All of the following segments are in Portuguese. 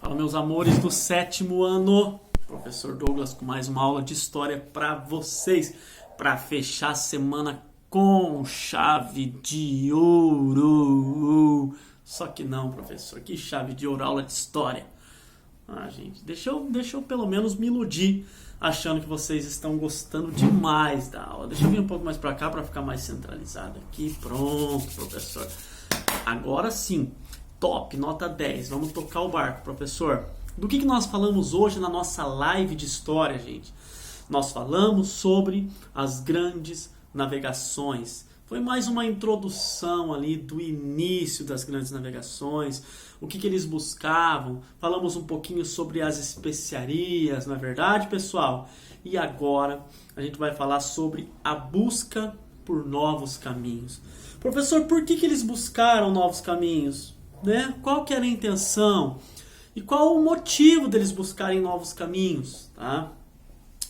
Fala, meus amores do 7º ano, professor Douglas com mais uma aula de história para vocês, para fechar a semana com chave de ouro. Só que não, professor, que chave de ouro, aula de história. Gente, deixa eu pelo menos me iludir, achando que vocês estão gostando demais da aula. Deixa eu vir um pouco mais para cá para ficar mais centralizado aqui. Pronto, professor. Agora sim. Top, nota 10. Vamos tocar o barco, professor. Do que nós falamos hoje na nossa live de história, gente? Nós falamos sobre as grandes navegações. Foi mais uma introdução ali do início das grandes navegações, o que eles buscavam. Falamos um pouquinho sobre as especiarias, não é verdade, pessoal? E agora a gente vai falar sobre a busca por novos caminhos. Professor, por que eles buscaram novos caminhos? Né? Qual que era a intenção e qual o motivo deles buscarem novos caminhos, tá?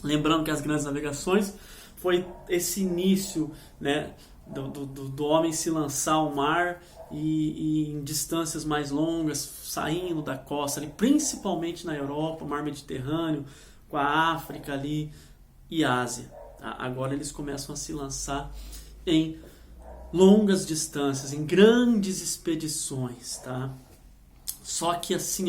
Lembrando que as grandes navegações foi esse início, né, do homem se lançar ao mar e em distâncias mais longas, saindo da costa, ali, principalmente na Europa, mar Mediterrâneo, com a África ali e Ásia. Tá? Agora eles começam a se lançar em longas distâncias, em grandes expedições, tá? Só que assim,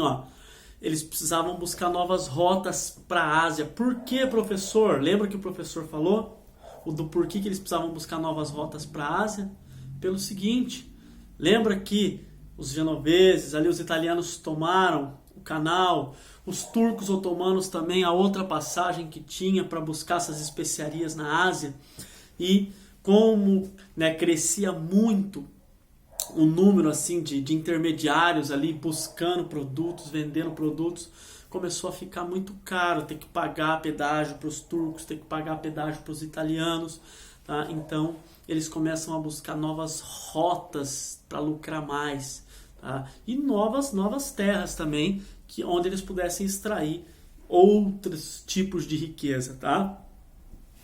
eles precisavam buscar novas rotas para a Ásia. Por que, professor? Lembra que o professor falou do porquê que eles precisavam buscar novas rotas para a Ásia? Pelo seguinte, lembra que os genoveses, ali os italianos tomaram o canal, os turcos otomanos também, a outra passagem que tinha para buscar essas especiarias na Ásia, e como, né, crescia muito o número assim de intermediários ali buscando produtos, vendendo produtos, começou a ficar muito caro, ter que pagar pedágio para os turcos, ter que pagar pedágio para os italianos, tá? Então eles começam a buscar novas rotas para lucrar mais, tá? E novas terras também, onde eles pudessem extrair outros tipos de riqueza, tá?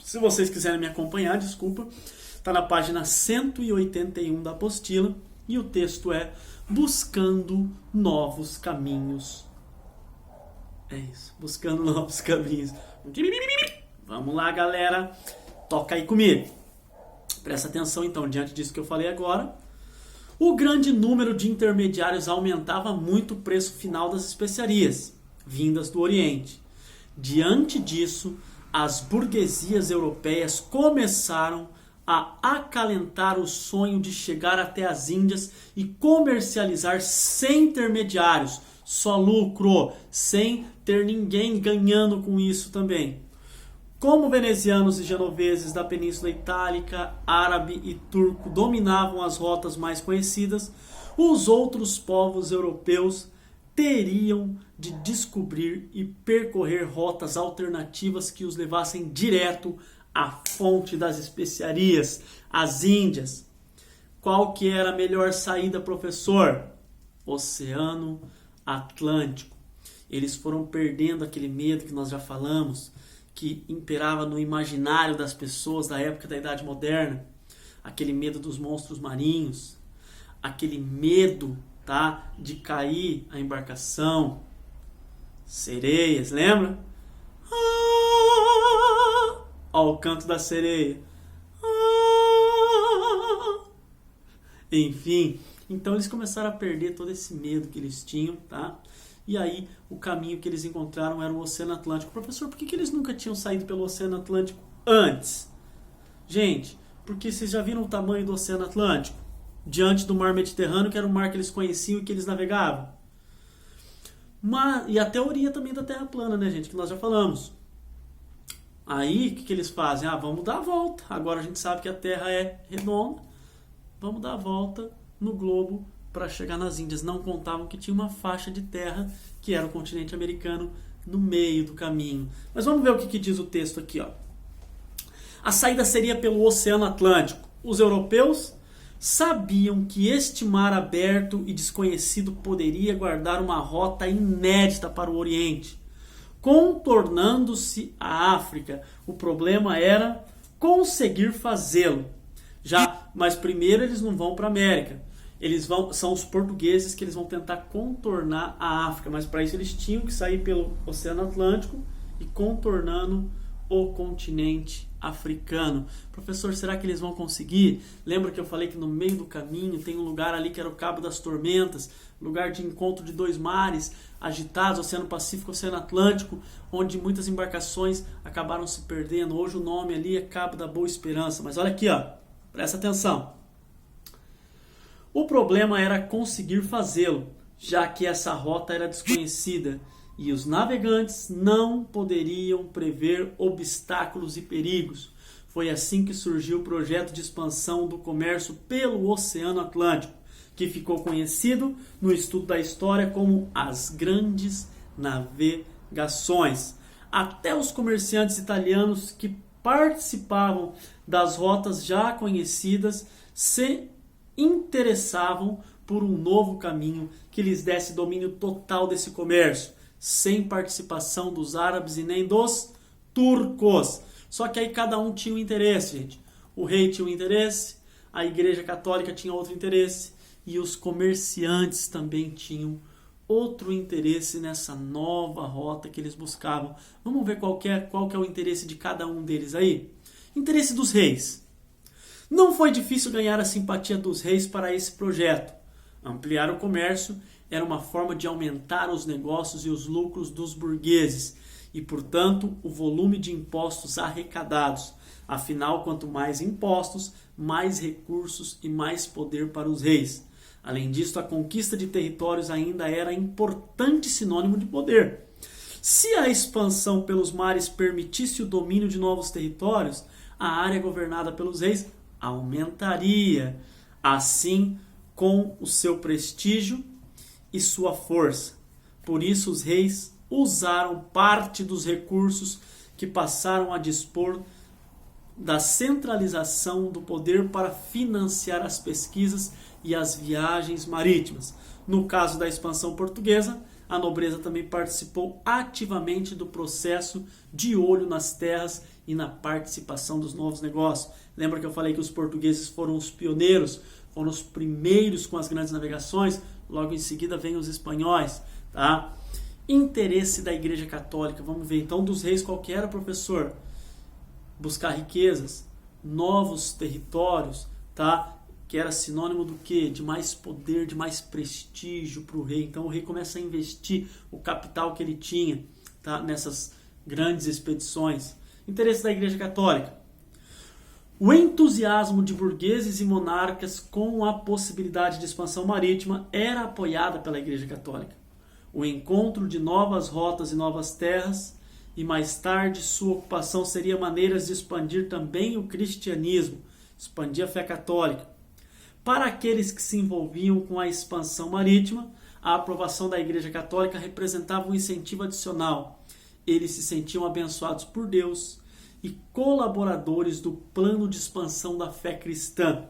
Se vocês quiserem me acompanhar, desculpa, está na página 181 da apostila e o texto é Buscando Novos Caminhos. É isso, Buscando Novos Caminhos. Vamos lá, galera, toca aí comigo. Presta atenção então, diante disso que eu falei agora. O grande número de intermediários aumentava muito o preço final das especiarias vindas do Oriente. Diante disso, as burguesias europeias começaram a acalentar o sonho de chegar até as Índias e comercializar sem intermediários, só lucro, sem ter ninguém ganhando com isso também. Como venezianos e genoveses da Península Itálica, árabe e turco dominavam as rotas mais conhecidas, os outros povos europeus teriam de descobrir e percorrer rotas alternativas que os levassem direto à fonte das especiarias, as Índias. Qual que era a melhor saída, professor? Oceano Atlântico. Eles foram perdendo aquele medo que nós já falamos, que imperava no imaginário das pessoas da época da Idade Moderna. Aquele medo dos monstros marinhos, aquele medo, tá, de cair a embarcação, sereias, lembra? Ó, o canto da sereia. Enfim, então eles começaram a perder todo esse medo que eles tinham, tá? E aí o caminho que eles encontraram era o Oceano Atlântico. Professor, por que eles nunca tinham saído pelo Oceano Atlântico antes? Gente, porque vocês já viram o tamanho do Oceano Atlântico? Diante do mar Mediterrâneo, que era o mar que eles conheciam e que eles navegavam. E a teoria também da Terra plana, né, gente? Que nós já falamos. Aí, o que eles fazem? Vamos dar a volta. Agora a gente sabe que a Terra é redonda. Vamos dar a volta no globo para chegar nas Índias. Não contavam que tinha uma faixa de terra, que era o continente americano, no meio do caminho. Mas vamos ver o que diz o texto aqui, ó. A saída seria pelo Oceano Atlântico. Os europeus sabiam que este mar aberto e desconhecido poderia guardar uma rota inédita para o Oriente, contornando-se a África. O problema era conseguir fazê-lo. Mas primeiro eles não vão para a América. São os portugueses que eles vão tentar contornar a África, mas para isso eles tinham que sair pelo Oceano Atlântico e contornando o continente africano. Professor, será que eles vão conseguir? Lembra que eu falei que no meio do caminho tem um lugar ali que era o Cabo das Tormentas, lugar de encontro de dois mares agitados, Oceano Pacífico e Oceano Atlântico, onde muitas embarcações acabaram se perdendo. Hoje o nome ali é Cabo da Boa Esperança, mas olha aqui, ó, presta atenção. O problema era conseguir fazê-lo, já que essa rota era desconhecida e os navegantes não poderiam prever obstáculos e perigos. Foi assim que surgiu o projeto de expansão do comércio pelo Oceano Atlântico, que ficou conhecido no estudo da história como as Grandes Navegações. Até os comerciantes italianos que participavam das rotas já conhecidas se interessavam por um novo caminho que lhes desse domínio total desse comércio, sem participação dos árabes e nem dos turcos. Só que aí cada um tinha um interesse, gente. O rei tinha um interesse, a Igreja Católica tinha outro interesse e os comerciantes também tinham outro interesse nessa nova rota que eles buscavam. Vamos ver qual que é o interesse de cada um deles aí? Interesse dos reis. Não foi difícil ganhar a simpatia dos reis para esse projeto. Ampliar o comércio era uma forma de aumentar os negócios e os lucros dos burgueses e, portanto, o volume de impostos arrecadados. Afinal, quanto mais impostos, mais recursos e mais poder para os reis. Além disso, a conquista de territórios ainda era importante sinônimo de poder. Se a expansão pelos mares permitisse o domínio de novos territórios, a área governada pelos reis aumentaria, assim com o seu prestígio e sua força. Por isso os reis usaram parte dos recursos que passaram a dispor da centralização do poder para financiar as pesquisas e as viagens marítimas. No caso da expansão portuguesa, a nobreza também participou ativamente do processo de olho nas terras e na participação dos novos negócios. Lembra que eu falei que os portugueses foram os pioneiros, foram os primeiros com as grandes navegações? Logo em seguida vem os espanhóis, tá? Interesse da Igreja Católica, vamos ver então dos reis qual que era, professor? Buscar riquezas, novos territórios, tá? Que era sinônimo do quê? De mais poder, de mais prestígio para o rei. Então o rei começa a investir o capital que ele tinha, tá? Nessas grandes expedições. Interesse da Igreja Católica. O entusiasmo de burgueses e monarcas com a possibilidade de expansão marítima era apoiada pela Igreja Católica. O encontro de novas rotas e novas terras, e mais tarde sua ocupação seria maneiras de expandir também o cristianismo, expandir a fé católica. Para aqueles que se envolviam com a expansão marítima, a aprovação da Igreja Católica representava um incentivo adicional. Eles se sentiam abençoados por Deus e colaboradores do plano de expansão da fé cristã,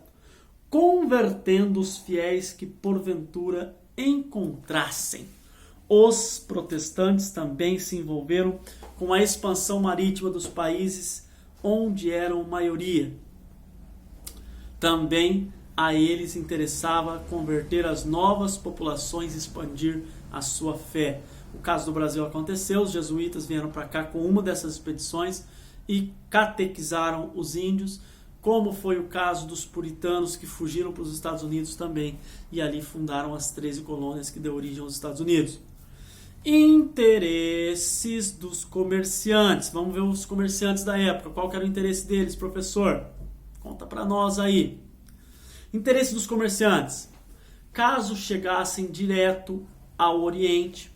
convertendo os fiéis que porventura encontrassem. Os protestantes também se envolveram com a expansão marítima dos países onde eram maioria. Também a eles interessava converter as novas populações e expandir a sua fé. O caso do Brasil aconteceu, os jesuítas vieram para cá com uma dessas expedições e catequizaram os índios, como foi o caso dos puritanos que fugiram para os Estados Unidos também, e ali fundaram as 13 colônias que deu origem aos Estados Unidos. Interesses dos comerciantes. Vamos ver os comerciantes da época. Qual que era o interesse deles, professor? Conta para nós aí. Interesse dos comerciantes. Caso chegassem direto ao Oriente,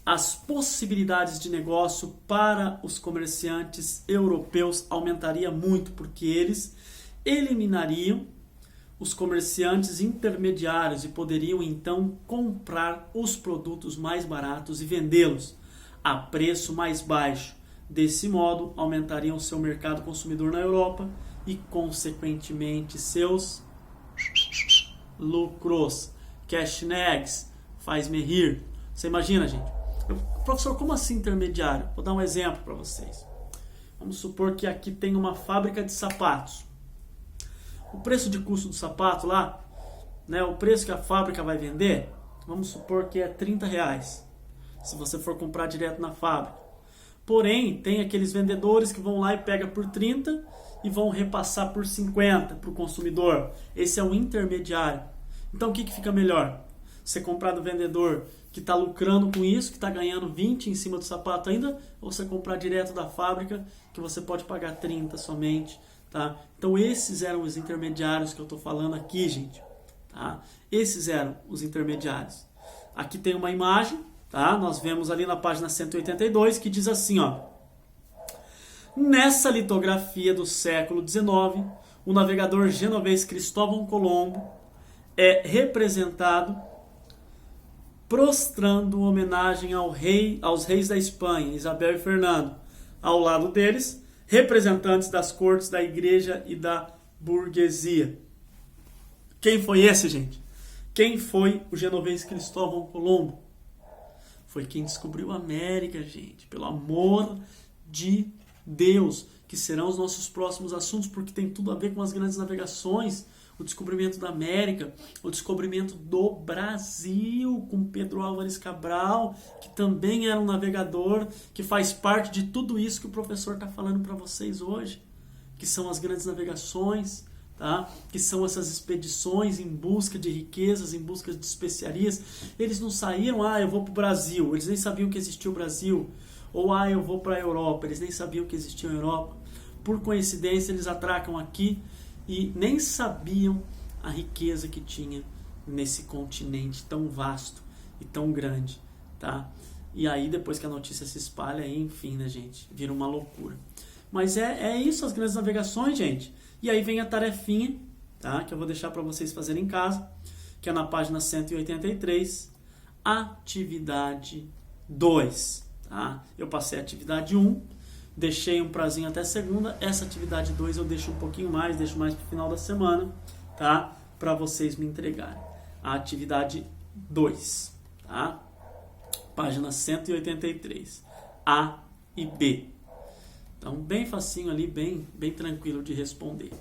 as possibilidades de negócio para os comerciantes europeus aumentaria muito, porque eles eliminariam os comerciantes intermediários e poderiam então comprar os produtos mais baratos e vendê-los a preço mais baixo. Desse modo, aumentariam seu mercado consumidor na Europa e, consequentemente, seus lucros. Cash nags, faz-me rir. Você imagina, gente? Professor, como assim intermediário? Vou dar um exemplo para vocês. Vamos supor que aqui tem uma fábrica de sapatos. O preço de custo do sapato lá né, o preço que a fábrica vai vender, vamos supor que é R$30, se você for comprar direto na fábrica. Porém, tem aqueles vendedores que vão lá e pegam por 30 e vão repassar por 50 para o consumidor. Esse é o intermediário. Então, o que fica melhor? Você comprar do vendedor que está lucrando com isso, que está ganhando 20 em cima do sapato ainda, ou você comprar direto da fábrica, que você pode pagar 30 somente, tá? Então, esses eram os intermediários que eu estou falando aqui, gente. Tá? Esses eram os intermediários. Aqui tem uma imagem, tá? Nós vemos ali na página 182, que diz assim, ó: nessa litografia do século XIX, o navegador genovês Cristóvão Colombo é representado prostrando homenagem aos reis da Espanha, Isabel e Fernando. Ao lado deles, representantes das cortes da igreja e da burguesia. Quem foi esse, gente? Quem foi o genovês Cristóvão Colombo? Foi quem descobriu a América, gente. Pelo amor de Deus. Que serão os nossos próximos assuntos, porque tem tudo a ver com as grandes navegações. O descobrimento da América, o descobrimento do Brasil, com Pedro Álvares Cabral, que também era um navegador, que faz parte de tudo isso que o professor está falando para vocês hoje, que são as grandes navegações, tá? Que são essas expedições em busca de riquezas, em busca de especiarias. Eles não saíram, eu vou para o Brasil, eles nem sabiam que existia o Brasil, ou eu vou para a Europa, eles nem sabiam que existia a Europa. Por coincidência, eles atracam aqui e nem sabiam a riqueza que tinha nesse continente tão vasto e tão grande, tá? E aí, depois que a notícia se espalha, aí, enfim, né, gente? Vira uma loucura. Mas é isso, as grandes navegações, gente. E aí vem a tarefinha, tá? Que eu vou deixar para vocês fazerem em casa, que é na página 183, atividade 2, tá? Eu passei a atividade 1, deixei um prazinho até segunda. Essa atividade 2 eu deixo um pouquinho mais, deixo mais para o final da semana, tá? Para vocês me entregarem. A atividade 2, tá? Página 183, A e B. Então, bem facinho ali, bem tranquilo de responder.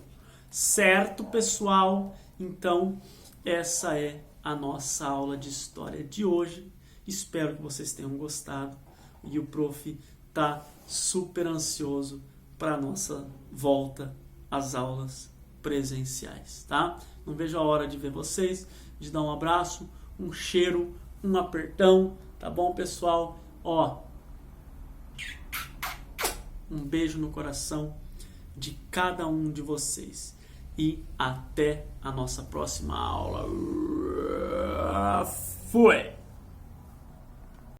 Certo, pessoal? Então, essa é a nossa aula de história de hoje. Espero que vocês tenham gostado. E o prof tá super ansioso para a nossa volta às aulas presenciais, tá? Não vejo a hora de ver vocês, de dar um abraço, um cheiro, um apertão, tá bom, pessoal? Ó, um beijo no coração de cada um de vocês e até a nossa próxima aula. Fui!